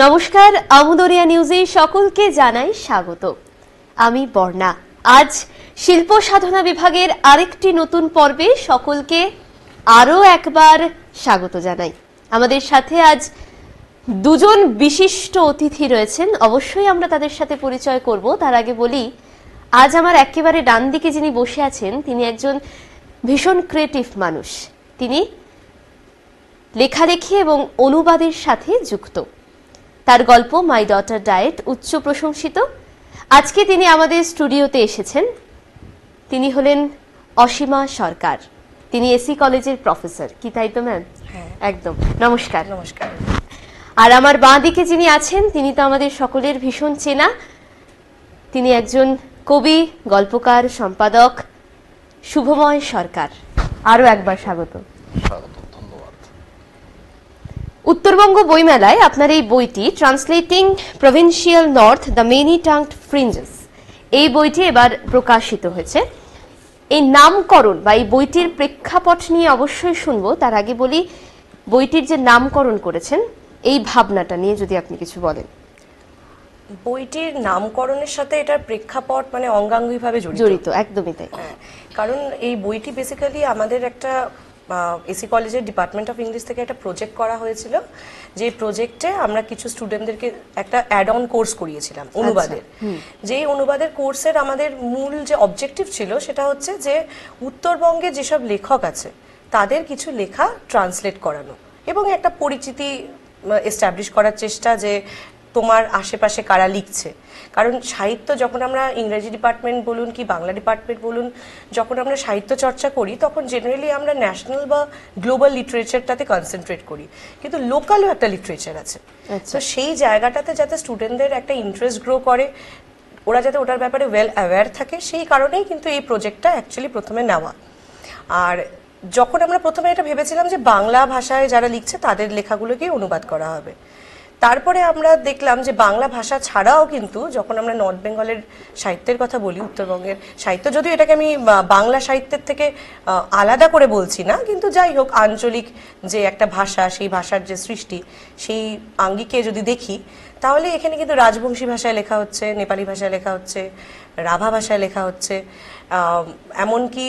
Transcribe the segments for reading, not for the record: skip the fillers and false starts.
নমস্কার, আমুদরিয়া নিউজে সকলকে জানাই স্বাগত। আমি বর্ণা। আজ শিল্প সাধনা বিভাগের আরেকটি নতুন পর্বে সকলকে আরো একবার স্বাগত জানাই। আমাদের সাথে আজ দুজন বিশিষ্ট অতিথি রয়েছেন, অবশ্যই আমরা তাদের সাথে পরিচয় করব। তার আগে বলি, আজ আমার একেবারে ডান দিকে যিনি বসে আছেন তিনি একজন ভীষণ ক্রিয়েটিভ মানুষ। তিনি লেখালেখি এবং অনুবাদের সাথে যুক্ত। তার গল্প মাই ডটার ডায়েট উচ্চ প্রশংসিত। আজকে তিনি আমাদের স্টুডিওতে এসেছেন। তিনি হলেন অসীমা সরকার। তিনি এসি কলেজের প্রফেসর। কি তাই তো ম্যাম? হ্যাঁ, একদম। নমস্কার। নমস্কার। আর আমার বাঁ দিকে যিনি আছেন তিনি তো আমাদের সকলের ভীষণ চেনা। তিনি একজন কবি, গল্পকার, সম্পাদক শুভময় সরকার। আরো একবার স্বাগত। উত্তরবঙ্গ বইমেলায় আপনার এই বইটি translating provincial north the many tongued fringes, এই বইটি এবার প্রকাশিত হয়েছে। এই নামকরণ বা এই বইটির প্রেক্ষাপট নিয়ে অবশ্যই শুনবো। তার আগে বলি, বইটির যে নামকরণ করেছেন এই ভাবনাটা নিয়ে যদি আপনি কিছু বলেন। বইটির নামকরণের সাথে এটার প্রেক্ষাপট মানে অঙ্গাঙ্গিভাবে জড়িত। একদমই তাই। কারণ এই বইটি বেসিক্যালি আমাদের একটা এসি কলেজের ডিপার্টমেন্ট অফ ইংলিশ থেকে একটা প্রজেক্ট করা হয়েছিল। যে প্রজেক্টে আমরা কিছু স্টুডেন্টদেরকে একটা অ্যাড অন কোর্স করিয়েছিলাম অনুবাদের। যেই অনুবাদের কোর্সের আমাদের মূল যে অবজেক্টিভ ছিল সেটা হচ্ছে যে উত্তরবঙ্গে যেসব লেখক আছে তাদের কিছু লেখা ট্রান্সলেট করানো এবং একটা পরিচিতি এস্টাবলিশ করার চেষ্টা যে তোমার আশেপাশে কারা লিখছে। কারণ সাহিত্য যখন আমরা ইংরেজি ডিপার্টমেন্ট বলুন কি বাংলা ডিপার্টমেন্ট বলুন, যখন আমরা সাহিত্য চর্চা করি তখন জেনারেলি আমরা ন্যাশনাল বা গ্লোবাল লিটারেচারটাতে কনসেন্ট্রেট করি, কিন্তু লোকালও একটা লিটারেচার আছে। তো সেই জায়গাটাতে যাতে স্টুডেন্টদের একটা ইন্টারেস্ট গ্রো করে, ওরা যাতে ওটার ব্যাপারে ওয়েল অ্যাওয়্যার থাকে, সেই কারণেই কিন্তু এই প্রজেক্টটা অ্যাকচুয়ালি প্রথমে নেওয়া। আর যখন আমরা প্রথমে এটা ভেবেছিলাম যে বাংলা ভাষায় যারা লিখছে তাদের লেখাগুলোকেই অনুবাদ করা হবে, তারপরে আমরা দেখলাম যে বাংলা ভাষা ছাড়াও কিন্তু যখন আমরা নর্থ বেঙ্গলের সাহিত্যের কথা বলি, উত্তরবঙ্গের সাহিত্য, যদিও এটাকে আমি বাংলা সাহিত্যের থেকে আলাদা করে বলছি না, কিন্তু যাই হোক আঞ্চলিক যে একটা ভাষা, সেই ভাষার যে সৃষ্টি, সেই আঙ্গিকে যদি দেখি তাহলে এখানে কিন্তু রাজবংশী ভাষায় লেখা হচ্ছে, নেপালি ভাষায় লেখা হচ্ছে, রাভা ভাষায় লেখা হচ্ছে, এমনকি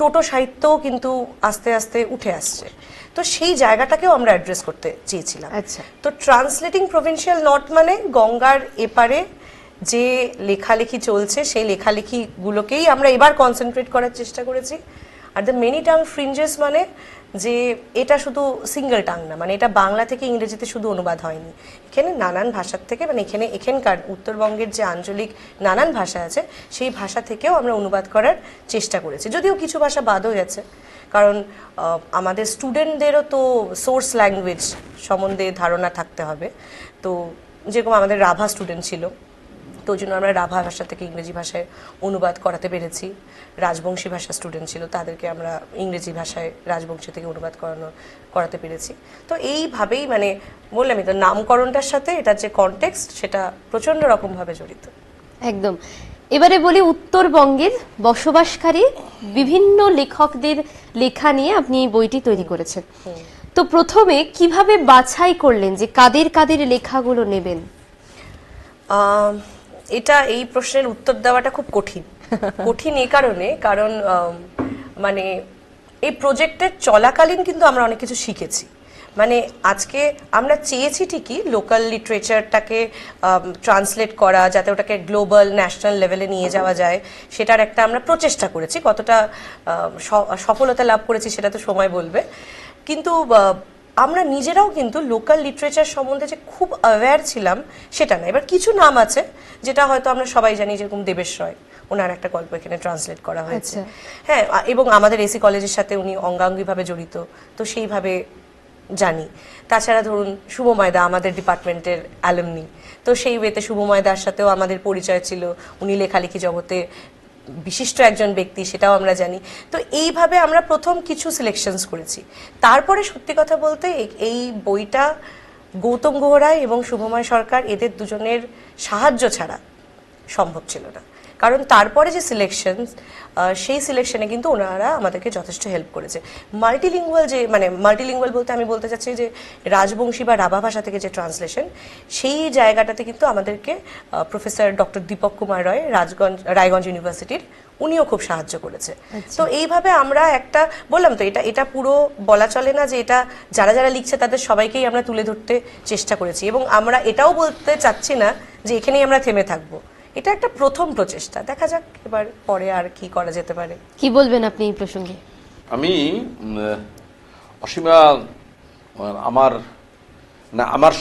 টোটো সাহিত্যও কিন্তু আস্তে আস্তে উঠে আসছে। তো সেই জায়গাটাকেও আমরা অ্যাড্রেস করতে চেয়েছিলাম। তো ট্রান্সলেটিং প্রভিন্সিয়াল নর্থ মানে গঙ্গার এপারে যে লেখালেখি চলছে সেই লেখালেখিগুলোকেই আমরা এবার কনসেন্ট্রেট করার চেষ্টা করেছি। আর দ্য মেনি টাং ফ্রিঞ্জেস মানে যে এটা শুধু সিঙ্গেল টাং না, মানে এটা বাংলা থেকে ইংরেজিতে শুধু অনুবাদ হয়নি, এখানে নানান ভাষার থেকে, মানে এখানকার উত্তরবঙ্গের যে আঞ্চলিক নানান ভাষা আছে সেই ভাষা থেকেও আমরা অনুবাদ করার চেষ্টা করেছি, যদিও কিছু ভাষা বাদও গেছে। কারণ আমাদের স্টুডেন্টদেরও তো সোর্স ল্যাঙ্গুয়েজ সম্বন্ধে ধারণা থাকতে হবে। তো যেরকম আমাদের রাভা স্টুডেন্ট ছিল, তো ওই জন্য আমরা রাভা ভাষা থেকে ইংরেজি ভাষায় অনুবাদ করাতে পেরেছি। রাজবংশী ভাষা স্টুডেন্ট ছিল, তাদেরকে আমরা ইংরেজি ভাষায় রাজবংশী থেকে অনুবাদ করাতে পেরেছি। তো এইভাবেই মানে বললামই তো, নামকরণটার সাথে এটার যে কনটেক্সট সেটা প্রচণ্ড রকমভাবে জড়িত। একদম। এবারে বলি, উত্তরবঙ্গের বসবাসকারী বিভিন্ন লেখকদের লেখা নিয়ে আপনি এই বইটি তৈরি করেছেন। তো প্রথমে কিভাবে বাছাই করলেন যে কাদের কাদের লেখাগুলো নেবেন? এটা এই প্রশ্নের উত্তর দেওয়াটা খুব কঠিন এই কারণে, কারণ মানে এই প্রজেক্টের চলাকালীন কিন্তু আমরা অনেক কিছু শিখেছি। মানে আজকে আমরা চেয়েছি ঠিকই লোকাল লিটারেচারটাকে ট্রান্সলেট করা, যাতে ওটাকে গ্লোবাল ন্যাশনাল লেভেলে নিয়ে যাওয়া যায়, সেটার একটা আমরা প্রচেষ্টা করেছি। কতটা সফলতা লাভ করেছি সেটা তো সময় বলবে। কিন্তু আমরা নিজেরাও কিন্তু লোকাল লিটারেচার সম্বন্ধে যে খুব অ্যাওয়্যার ছিলাম সেটা না। এবার কিছু নাম আছে যেটা হয়তো আমরা সবাই জানি, যেরকম দেবেশ রয়, ওনার একটা গল্প এখানে ট্রান্সলেট করা হয়েছে। হ্যাঁ, এবং আমাদের এসি কলেজের সাথে উনি অঙ্গাঙ্গিভাবে জড়িত, তো সেইভাবে জানি। তাছাড়া ধরুন শুভময় দা আমাদের ডিপার্টমেন্টের অ্যালুমনি, তো সেই ওয়েতে শুভময় দার সাথেও আমাদের পরিচয় ছিল, উনি লেখালেখি জগতে বিশিষ্ট একজন ব্যক্তি, সেটাও আমরা জানি। তো এইভাবে আমরা প্রথম কিছু সিলেকশনস করেছি। তারপরে সত্যি কথা বলতে এই বইটা গৌতম গুহ রায় এবং শুভময় সরকার, এদের দুজনের সাহায্য ছাড়া সম্ভব ছিল না। কারণ তারপরে যে সিলেকশন, সেই সিলেকশনে কিন্তু ওনারা আমাদেরকে যথেষ্ট হেল্প করেছে। মাল্টিলিঙ্গুয়াল যে, মানে মাল্টিলিঙ্গুয়াল বলতে আমি বলতে চাচ্ছি যে রাজবংশী বা রাভা ভাষা থেকে যে ট্রান্সলেশন, সেই জায়গাটাতে কিন্তু আমাদেরকে প্রফেসর ডক্টর দীপক কুমার রয় রায়গঞ্জ ইউনিভার্সিটির, উনিও খুব সাহায্য করেছে। তো এইভাবে আমরা একটা, বললাম তো এটা পুরো বলা চলে না যে এটা যারা যারা লিখছে তাদের সবাইকেই আমরা তুলে ধরতে চেষ্টা করেছি, এবং আমরা এটাও বলতে চাচ্ছি না যে এখানেই আমরা থেমে থাকবো। এটা একটা প্রথম প্রচেষ্টা, দেখা যাক এবার পরে আর কি করা যেতে পারে। কি বলবেন আপনি এই প্রসঙ্গে? আমি অসীমা আমার না আমার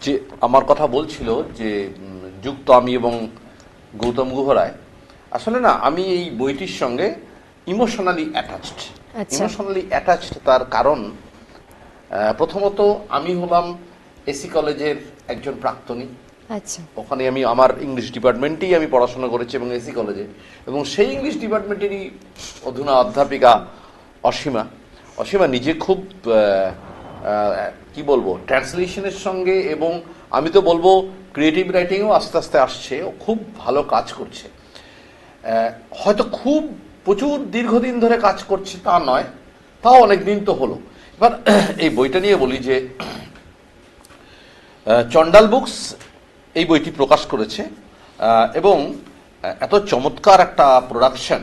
যে আমার কথা বলছিল যে যুক্ত আমি এবং গৌতম গুহ রায়, আসলে না আমি এই বইটির সঙ্গে ইমোশনালি অ্যাটাচড। ইমোশনালি অ্যাটাচড তার কারণ, প্রথমত আমি হলাম এসি কলেজের একজন প্রাক্তনী। আচ্ছা, ওখানে আমি আমার ইংলিশ ডিপার্টমেন্টেই আমি পড়াশোনা করেছি এবং এসি কলেজে, এবং সেই ইংলিশ ডিপার্টমেন্টেরই অধুনা অধ্যাপিকা অসীমা নিজে খুব কি বলবো, ট্রান্সলেশনের সঙ্গে, এবং আমি তো বলবো ক্রিয়েটিভ রাইটিংও আস্তে আস্তে আসছে, ও খুব ভালো কাজ করছে। হয়তো খুব প্রচুর দীর্ঘদিন ধরে কাজ করছে তা নয়, তাও অনেক দিন তো হলো। এবার এই বইটা নিয়ে বলি যে চন্ডাল বুকস এই বইটি প্রকাশ করেছে, এবং এত চমৎকার একটা প্রোডাকশন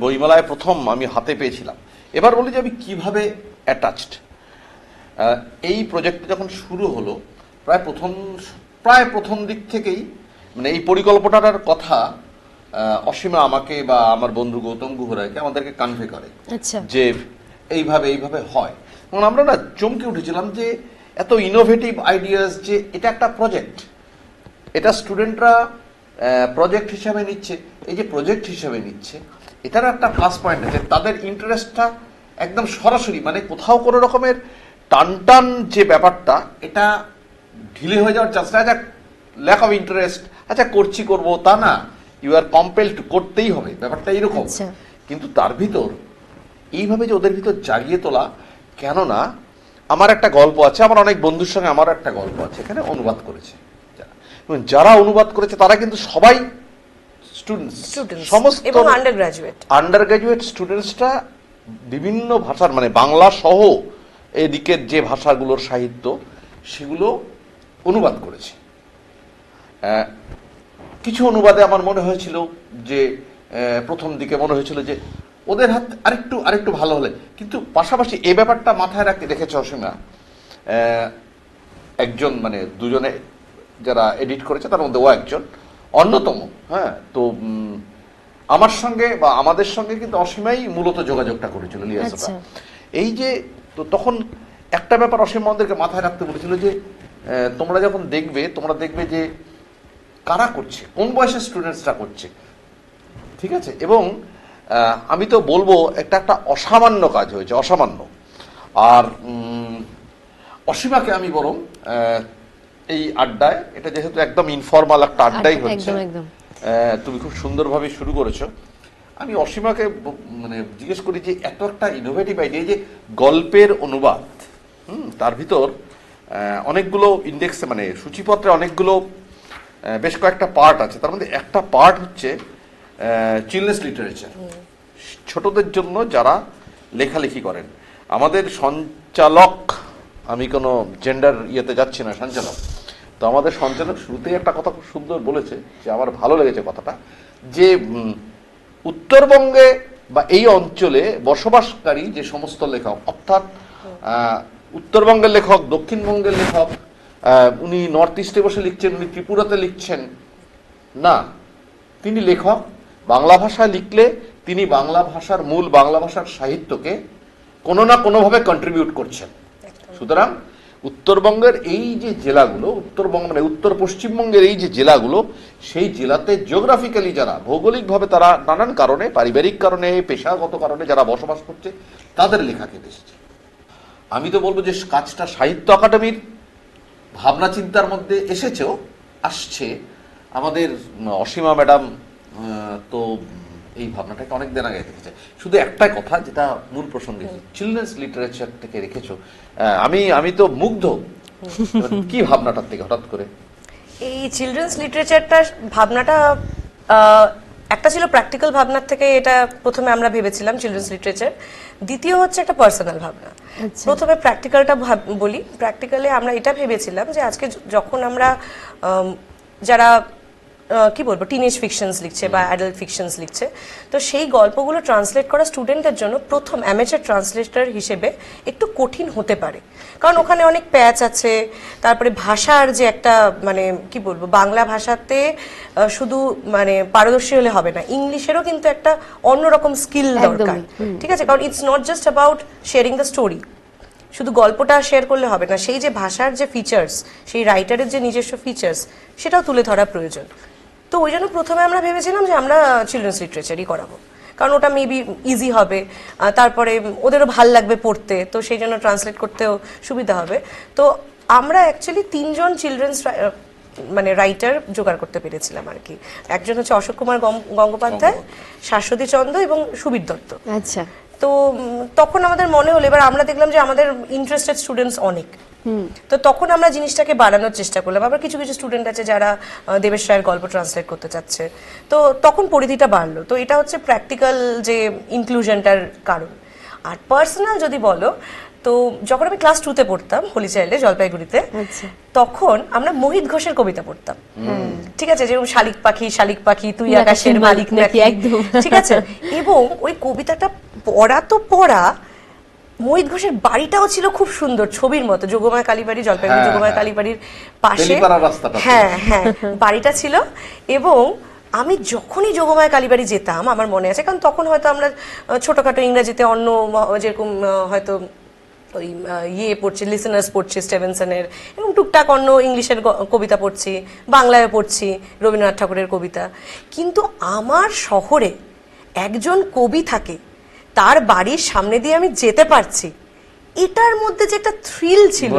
বইমেলায় প্রথম আমি হাতে পেয়েছিলাম। এবার বলি যে আমি কিভাবে অ্যাটাচড। এই প্রজেক্টটা যখন শুরু হলো, প্রায় প্রথম দিক থেকেই, মানে এই পরিকল্পনাটার কথা অসীমা আমাকে বা আমার বন্ধু গৌতম গুহ রায়কে আমাদেরকে কনভে করে যে এইভাবে হয়, এবং আমরা না চমকে উঠেছিলাম যে এত ইনোভেটিভ আইডিয়াস, যে এটা একটা প্রজেক্ট, এটা স্টুডেন্টরা প্রজেক্ট হিসাবে নিচ্ছে। এই যে প্রজেক্ট হিসাবে নিচ্ছে, এটার একটা প্লাস পয়েন্ট আছে, তাদের ইন্টারেস্টটা একদম সরাসরি, মানে কোথাও কোনো রকমের টান যে ব্যাপারটা, এটা ঢিলে হয়ে যাওয়ার চান্স, আচ্ছা ল্যাক অফ ইন্টারেস্ট, আচ্ছা করবো তা না, ইউ আর কম্পেলড, করতেই হবে, ব্যাপারটা এইরকম। কিন্তু তার ভিতর এইভাবে যে ওদের ভিতর জাগিয়ে তোলা, কেননা আমার একটা গল্প আছে, আমার অনেক বন্ধুর সঙ্গে আমার একটা গল্প আছে, এখানে অনুবাদ করেছে যারা অনুবাদ করেছে তারা কিন্তু সবাই স্টুডেন্টস, সমস্ত আন্ডারগ্রাজুয়েট স্টুডেন্টসরা বিভিন্ন ভাষার, মানে বাংলা সহ এদিকের যে ভাষাগুলোর সাহিত্য, সেগুলো অনুবাদ করেছে। কিছু অনুবাদে আমার মনে হয়েছিল যে প্রথম দিকে মনে হয়েছিল যে ওদের হাত আরেকটু ভালো হলে, কিন্তু পাশাপাশি এই ব্যাপারটা মাথায় রেখেছে অসীমা, একজন, মানে দুজনে যারা এডিট করেছে তার মধ্যে ও একজন অন্যতম। হ্যাঁ, তো আমার সঙ্গে বা আমাদের সঙ্গে কিন্তু অসীমাই মূলত যোগাযোগটা করেছিল লিয়াজা। এই যে, তো তখন একটা ব্যাপার অসীমা আমাদেরকে মাথায় রাখতে বলেছিল যে তোমরা যখন তোমরা দেখবে যে কারা করছে, কোন বয়সের স্টুডেন্টসরা করছে, ঠিক আছে? এবং আমি তো বলবো একটা অসামান্য কাজ হয়েছে, অসামান্য। আর অসীমাকে আমি বরং এই আড্ডায়, এটা যেহেতু একদম ইনফর্মাল একটা আড্ডাই হচ্ছে, তুমি খুব সুন্দরভাবে শুরু করেছো, আমি অসীমাকে মানে জিজ্ঞেস করি যে এত একটা ইনোভেটিভ আইডিয়া, যে গল্পের অনুবাদ, তার ভিতর অনেকগুলো ইন্ডেক্সে, মানে সূচিপত্রে অনেকগুলো বেশ কয়েকটা পার্ট আছে, তার মধ্যে একটা পার্ট হচ্ছে চিলড্রেন্স লিটারেচার, ছোটদের জন্য যারা লেখালেখি করেন। আমাদের সঞ্চালক, আমি কোনো জেন্ডার ইয়েতে যাচ্ছি না, সঞ্চালক, তো আমাদের সঞ্চালক শুরুতেই একটা কথা খুব সুন্দর বলেছে, যে আমার ভালো লেগেছে কথাটা, যে উত্তরবঙ্গে বা এই অঞ্চলে বসবাসকারী যে সমস্ত লেখক, অর্থাৎ উত্তরবঙ্গের লেখক, দক্ষিণবঙ্গের লেখক, উনি নর্থ ইস্টে বসে লিখছেন, উনি ত্রিপুরাতে লিখছেন না, তিনি লেখক, বাংলা ভাষায় লিখলে তিনি বাংলা ভাষার মূল বাংলা ভাষার সাহিত্যকে কোনো না কোনোভাবে কন্ট্রিবিউট করছেন। সুতরাং উত্তরবঙ্গের এই যে জেলাগুলো, উত্তরবঙ্গ মানে উত্তর পশ্চিমবঙ্গের এই যে জেলাগুলো, সেই জেলাতে জিওগ্রাফিক্যালি যারা, ভৌগোলিকভাবে তারা নানান কারণে, পারিবারিক কারণে, পেশাগত কারণে যারা বসবাস করছে, তাদের লেখা কেটে এসেছে। আমি তো বলবো যে কাজটা সাহিত্য একাডেমির ভাবনা চিন্তার মধ্যে আসছে। আমাদের অসীমা ম্যাডাম তো এই ভাবনাটাকে অনেক দিন আগে দেখেছে। শুধু একটাই কথা, যেটা মূল প্রসঙ্গে, চিলড্রেন্স লিটারেচার থেকে রেখেছো, আমি তো মুগ্ধ, কি ভাবনাটার থেকে হঠাৎ করে এই চিলড্রেন্স লিটারেচারটা ভাবনাটা একটা ছিল প্র্যাকটিক্যাল ভাবনার থেকে, এটা প্রথমে আমরা ভেবেছিলাম চিলড্রেন্স লিটারেচার। দ্বিতীয় হচ্ছে একটা পার্সোনাল ভাবনা। প্রথমে প্র্যাকটিক্যালটা বলি। প্র্যাকটিক্যালে আমরা এটা ভেবেছিলাম যে আজকে যখন আমরা যারা কি বলবো টিনেজ ফিকশনস লিখছে বা অ্যাডাল্ট ফিকশনস লিখছে, তো সেই গল্পগুলো ট্রান্সলেট করা স্টুডেন্টের জন্য প্রথম অ্যামেচার ট্রান্সলেটর হিসেবে একটু কঠিন হতে পারে, কারণ ওখানে অনেক প্যাচ আছে। তারপরে ভাষার যে একটা মানে কি বলবো, বাংলা ভাষাতে শুধু মানে পারদর্শী হলে হবে না, ইংলিশেরও কিন্তু একটা অন্যরকম স্কিল দরকার। ঠিক আছে, কারণ it's not just about sharing the story, শুধু গল্পটা শেয়ার করলে হবে না, সেই যে ভাষার যে ফিচার্স, সেই রাইটারের যে নিজস্ব ফিচার্স, সেটাও তুলে ধরা প্রয়োজন। তো ওই জন্য প্রথমে আমরা ভেবেছিলাম যে আমরা চিলড্রেন্স লিটারেচারই করাবো, কারণ ওটা মেবি ইজি হবে, তারপরে ওদেরও ভাল লাগবে পড়তে, তো সেই জন্য ট্রান্সলেট করতেও সুবিধা হবে। তো আমরা অ্যাকচুয়ালি 3 জন চিলড্রেন্স মানে রাইটার জোগাড় করতে পেরেছিলাম আর কি। একজন হচ্ছে অশোক কুমার গঙ্গোপাধ্যায়, শাশ্বতী চন্দ্র এবং সুবীর দত্ত। আচ্ছা। তো তখন আমাদের মনে হলো, এবার আমরা দেখলাম যে আমাদের ইন্টারেস্টেড স্টুডেন্টস অনেক, তো তখন আমরা জিনিসটাকে বাড়ানোর চেষ্টা করলাম। আবার কিছু কিছু স্টুডেন্ট আছে যারা দেবেশ রায়ের গল্প ট্রান্সলেট করতে চাচ্ছে, তো তখন পরিধিটা বাড়লো। তো এটা হচ্ছে প্র্যাকটিক্যাল যে ইনক্লুশনটার কারণ। আর পার্সোনাল যদি বলো, তো যখন আমি ক্লাস 2-তে পড়তাম হোলি চাইল্ডে জলপাইগুড়িতে, তখন আমরা মোহিত ঘোষের কবিতা পড়তাম। ঠিক আছে, যেরকম শালিক পাখি শালিক পাখি তুই আকাশের মালিক নাকি, ঠিক আছে। এবং ওই কবিতাটা পড়া তো পড়া, মোহিত ঘোষের বাড়িটাও ছিল খুব সুন্দর, ছবির মতো, যোগমায়া কালীবাড়ি, জলপাইগুড়ি যোগমায়া কালীবাড়ির পাশে, হ্যাঁ হ্যাঁ বাড়িটা ছিল। এবং আমি যখনই যোগমায়া কালীবাড়ি যেতাম, আমার মনে আছে, কারণ তখন হয়তো আমরা ছোটখাটো ইংরেজিতে অন্য যেরকম হয়তো ওই পড়ছি, লিসেনার্স পড়ছি স্টেভেনসনের, এবং টুকটাক অন্য ইংলিশের কবিতা পড়ছি, বাংলায় পড়ছি রবীন্দ্রনাথ ঠাকুরের কবিতা। কিন্তু আমার শহরে একজন কবি থাকে, তার বাড়ির সামনে দিয়ে আমি যেতে পারছি, এটার মধ্যে যে একটা থ্রিল ছিল,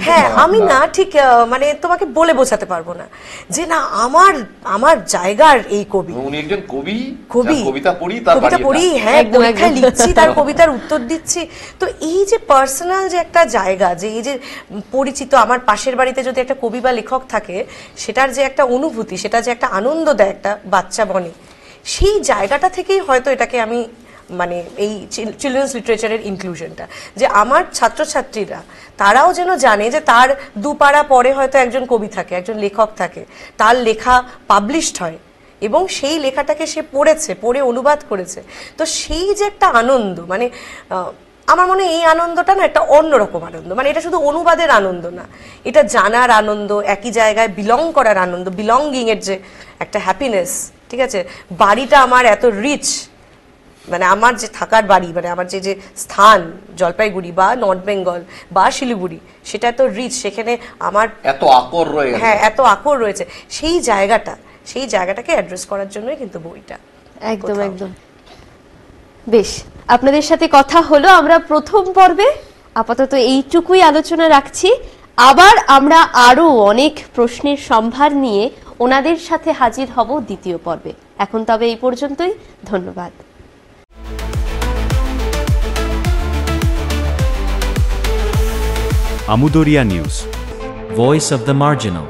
হ্যাঁ আমি না ঠিক মানে তোমাকে বলে বোঝাতে পারবো না, যে না আমার জায়গার এই কবি, উনি একজন কবি, কবিতা পড়ি, হ্যাঁ পরীক্ষায় লিখছি, তার কবিতার উত্তর দিচ্ছি। তো এই যে পার্সোনাল যে একটা জায়গা, যে এই যে পরিচিত, আমার পাশের বাড়িতে যদি একটা কবি বা লেখক থাকে, সেটার যে একটা অনুভূতি, সেটা যে একটা আনন্দ দেয় একটা বাচ্চা মনে, সেই জায়গাটা থেকেই হয়তো এটাকে আমি মানে এই চিলড্রেন্স লিটারেচারের ইনক্লুশনটা, যে আমার ছাত্রছাত্রীরা তারাও যেন জানে যে তার দুপাড়া পরে হয়তো একজন কবি থাকে, একজন লেখক থাকে, তার লেখা পাবলিশড হয় এবং সেই লেখাটাকে সে পড়েছে, পড়ে অনুবাদ করেছে। তো সেই যে একটা আনন্দ, মানে আমার মনে এই আনন্দটা না একটা অন্যরকম আনন্দ, মানে এটা শুধু অনুবাদের আনন্দ না, এটা জানার আনন্দ, একই জায়গায় বিলং করার আনন্দ, বিলঙ্গিং এর যে একটা হ্যাপিনেস। ঠিক আছে, বাড়িটা আমার এত রিচ, মানে আমার যে থাকার বাড়ি, মানে আমার যে যে স্থান জলপাইগুড়ি বা নর্থ বেঙ্গল বা শিলিগুড়ি, সেটা এত রিচ, সেখানে আমার এত আকর রয়েছে, হ্যাঁ এত আকর রয়েছে, সেই জায়গাটাকে অ্যাড্রেস করার জন্যই কিন্তু বইটা। একদম একদম। বেশ, আপনাদের সাথে কথা হলো আমরা প্রথম পর্বে, আপাতত এইটুকুই আলোচনা রাখছি। আবার আমরা আরো অনেক প্রশ্নের সম্ভার নিয়ে ওনাদের সাথে হাজির হব দ্বিতীয় পর্বে। এখন তবে এই পর্যন্তই, ধন্যবাদ। Amudoria News, Voice of the Marginal.